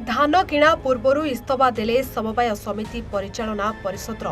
धान किणा पूर्व इस्तफा देले समवाय समिति परिचालना परिषद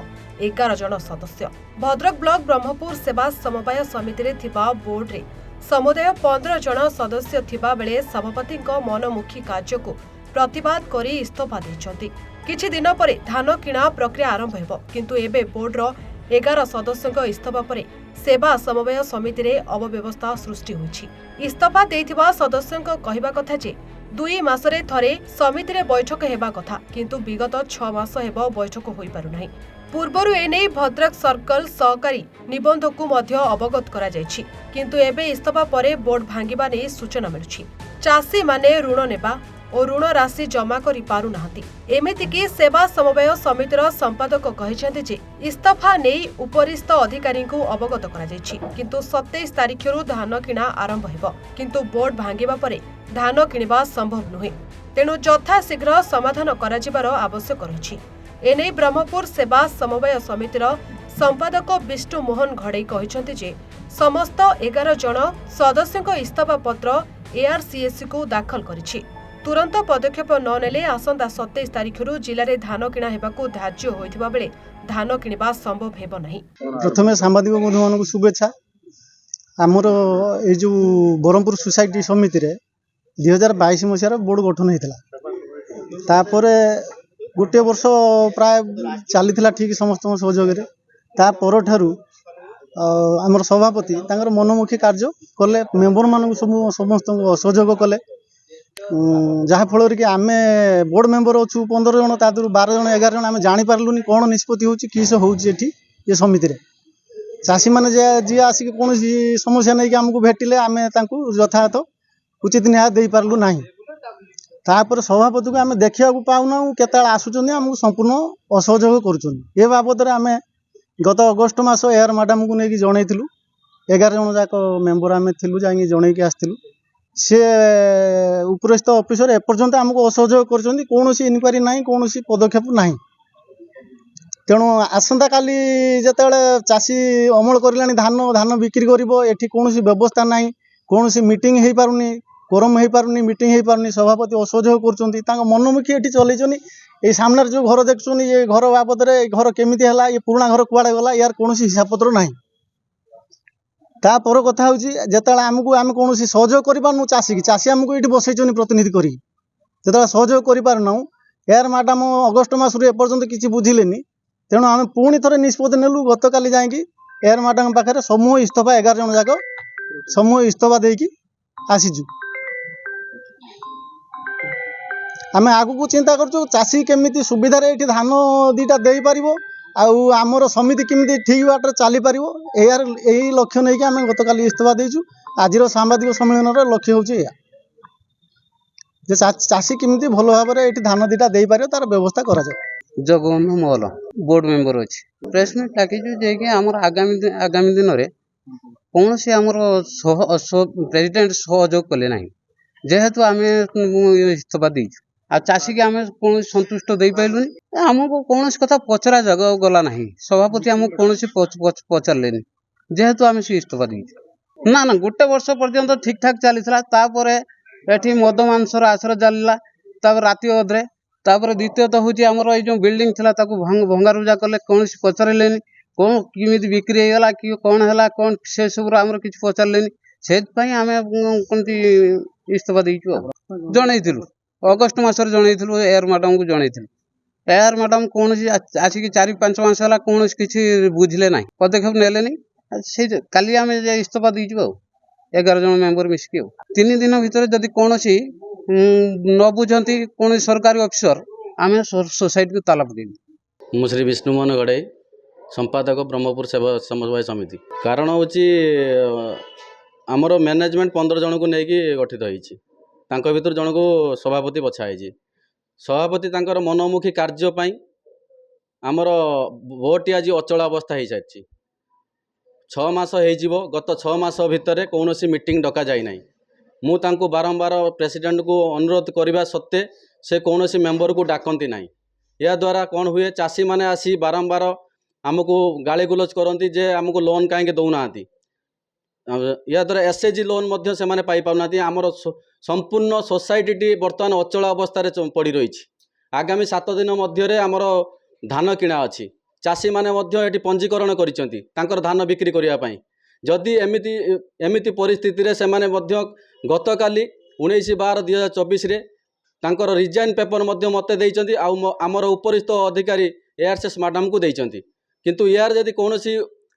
11 जन सदस्य। भद्रक ब्लॉक ब्रह्मपुर सेवा समवाय समिति रे थिबा बोर्ड रे समुदाय 15 जन सदस्य थिबा बेले सभापति मनमुखी कार्य को प्रतिवाद करी इस्तफा देइछंती। किछि दिन परे धान किणा प्रक्रिया आरंभ हेबो, किंतु एबे बोर्ड रो 11 सदस्यଙ୍କ इस्तफा परे सेवा समवाय समिति रे अव्यवस्था सृष्टि होइछि। इस्तफा देइथिबा सदस्यଙ୍କ कहिबा कथा जे 2 मासरे थरे समिति रे बैठक हेबा कथा, किंतु विगत 6 मास हेबो बैठक होई पारु नाही। पूर्वरु एने भद्रक सर्कल सहकारी निबंधक मध्य अवगत करा जायछि, किंतु एबे इस्तफा परे बोर्ड भांगिबा नै सूचना मिलुछि। चासी माने ऋण नेबा और ऋण राशि जमा करि पारु नाहंती। एमिति कि सेवा समवाय समितिर संपादक कहिसेंती जे इस्तफा नेई उपरिस्थ अधिकारी को अवगत करा जायछि, किंतु 27 तारिखरु धान किणा आरंभ हेबो, किंतु बोर्ड भांगिबा परे धान किणिबा संभव नुहे। तेणु यथा शीघ्र समाधान कराजिबार आवश्यक रहिछि। एने ब्रह्मपुर सेवा समवाय समितिर संपादक विष्णु मोहन घड़ई कहिसेंती जे समस्त 11 जन सदस्यଙ୍କ इस्तफा पत्र एआरसीएस को दाखल करिछि। तुरंत पदक्षेप न नेले आसंता 27 तारिखरु जिले में धान किणा हेबाकू धार्य होइथिबा बेले धान किणिबा संभव हेबो नाही। प्रथमे सांबादिक बंधु मानक शुभेच्छा। आमर ए जो ब्रह्मपुर सोसाइटी समिति रे 2022 मसीहार बोर्ड गठन होता। तापरे गोटे वर्ष प्राय चली ठीक समस्त सहयोग तापर ठारू आमर सभापति तांकर मनमुखी कार्य कले, मेंबर मानक समस्त सहयोग कले, जहाँ फल कि आम बोर्ड मेंबर अच्छु 15 जन, ता 12 जन 11 जन आम जापारूनी कौन निष्पत्ति हो किस हो समिति रे। चाषी मैंने जी आसिक कौन समस्या नहीं आमको भेटिले आम यथायथ उचित न्याय दे पार्लु ना। तापर सभापति को आम देखा पाऊना केत आसुच्च आमको संपूर्ण असहयोग कर बाबद आम गत अगस्ट मास एआर मैडम को लेकिन जनईलु। 11 जन जाक मेंबर आम थिलु जाई जनईकी आसलु। सी उपरिस्थ अफिसर एपर्यंत आमको असहयोग कर कौन इनक्वारी ना, कौन पदक्षेप ना। तेणु आसंता काली जिते चाषी अमल कर धान बिक्री कर कौन व्यवस्था ना, कौन मीटिंग हो पारुनी, कोरम हो पारुनी, मीटिंग हो पारुनी, सभापति असहयोग कर मनमुखी ये चलई। ये सामने जो घर देखुन ये घर बाबद घर केमिति है, ये पुराना घर कुआड़े गला, यार कौन हिसाब पत्र ना। तापर कथा होते आमको आम कौन सहयोग कर चाषी की चाषी आमको ये बसई प्रतिनिधि करी जो सहयोग करना यार मैडम अगस्ट मसरू एपर्यंत किसी बुझिले। तेणु आम पुणी थे निष्पत्ति नेलु। गत काली जाकि एआर मैडम पाखे समूह इस्तफा 11 जन जाक समूह इस्तफा देकी आसीचु। आम आगु चिंता करूँ चाषी केमिति सुविधार ये धान 2टा दे पार आमर समिति केमिति ठीक बाटर चली पार, यार यही लक्ष्य नहीं आम गत काली इस्तफा देचु। आज सांबादिक सम्मेलन लक्ष्य हूँ चाषी केमिति भल भाव में ये धान 2टा दे पार तार व्यवस्था करा जाए। जगबंधु महल बोर्ड मेंबर अच्छी प्रेस मीट डाकिचु आमर आगामी दिन में कौन सी आमर प्रेसिडेंट सहयोग कले ना, जेहेतु आम इस्तफा देचु आ चाषी के आम कौन संतुष्ट दे पाइलुनी। आमको कौन कथा पचरा गला ना, सभापति आमको कौन पचारे जेहेतु आम से इस्तफा देचु ना। गोटे वर्ष पर्यंत ठीक ठाक चली एठी मद मांसर आश्रय चलला। राति अधे तापर द्वितीयत हूँ आमर ये बिल्डिंग थी भंगारुजा कले, कौन पचारे कौन किमिति बिक्री होगा कि कौन है कौन से सब आम कि पचारे से आम कौन इस्तफा देचु। जनईलु अगस्ट मसर जनईलु एआर मैडम को जनईलु। एआर मैडम कौन आसिक 4-5 मास है कौन किसी बुझिले ना, पदक्षेप नेले से काली आम इस्तफा देचु 11 जन मेंबर मिसिकी 3 दिन भितर जदि कौन न बुझती कौन सरकारी ऑफिसर आम सोसाइटी को ताला पकड़। मु श्री विष्णु मोहन घड़ई संपादक ब्रह्मपुर सेवा समवाय समिति। कारण हूँ आमर मैनेजमेंट 15 जन को लेकिन गठित होती भर जन को सभापति बछाई। सभापति तांकर मनमुखी कार्यपाई आमर बोर्ड आज अचल अवस्था हो सारी 6 मास हो। गत 6 मास भितर कौन मीटिंग डका जाए ना। मु तांको बारंबार प्रेसिडेंट को अनुरोध करने सत्ते से कौन मेंबर को डाकती ना। या द्वारा कौन हुए चाषी मैंने आसी बारंबार आमको गाली गुलज करती जे आमको लोन कहीं दौना। या द्वारा एसएचजी लोन से पाई पाना। आमर संपूर्ण सोसाइटी बर्तमान अचल अवस्था पड़ रही। आगामी 7 दिन मध्य आमर धान किणा अच्छी चाषी मैंने पंजीकरण कर धान बिक्री करने जदि एमती परिस्थिति से गत काली 19/12/2024 तांकर रिजाइन पेपर मत देइचंती आमर उपरिस्थ अधिकारी एआरसीएस मैडम को देइचंती किंतु यार जदि कौन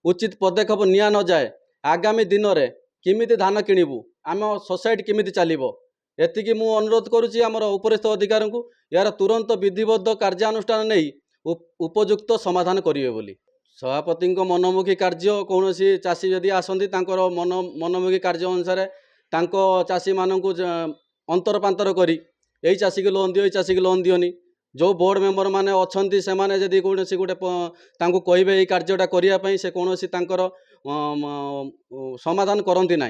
उचित पदक्षेप निया न जाए आगामी दिन में किमिति धान किणिबू आम सोसाइटी किमिति चलिबो एतिकी मु अनुरोध करुच्ची आमर उपरिस्थ अधिकारी को यार तुरंत विधिबद्ध कार्यानुष्ठान नहीं उपयुक्त समाधान करिवे बोली। सभापति मनमुखी कार्य कौन चाषी जदि आसती मनमुखी कार्य अनुसार चाषी मानू अंतरपांतर करी यही चाषी की लोन दियो चाषी की लोन दियोनी जो बोर्ड मेंबर माने अच्छी से माने जदि कौन गोटे कहे ये कार्यटा करने से कौन समाधान करती ना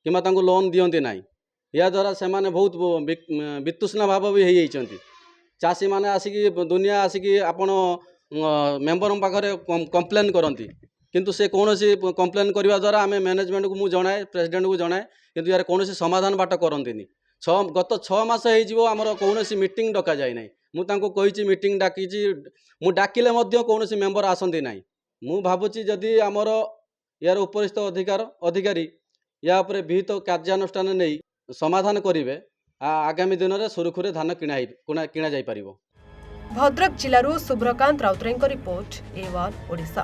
कि लोन दियंती ना या द्वारा से माने बहुत वितृष्णा भाव भी होती चाषी मैंने आसिकी दुनिया आसिकी आपण मेंबर पाखे कंप्लेन करती किंतु से कौन कंप्लेन करने द्वारा आम मैनेजमेंट को मुझे जनाए प्रेसिडेंट को जनाए किंतु यार कौन समाधान बाट करती गत 6 मास होमर कौन मीटिंग डका जाए ना मुझे मीटिंग डाकी डाकिले कौन मेंबर आसती ना मु भावुची जदि आमर यार उपरिस्थ अधिकारी या विहित कार्यानुष्ठान नहीं समाधान करेंगे आगामी दिन में सुरखुरे धान किणा जाई परिबो। भद्रक जिल्लारू शुभ्रकांत राउतरायଙ୍କ रिपोर्ट A1 ओडिशा।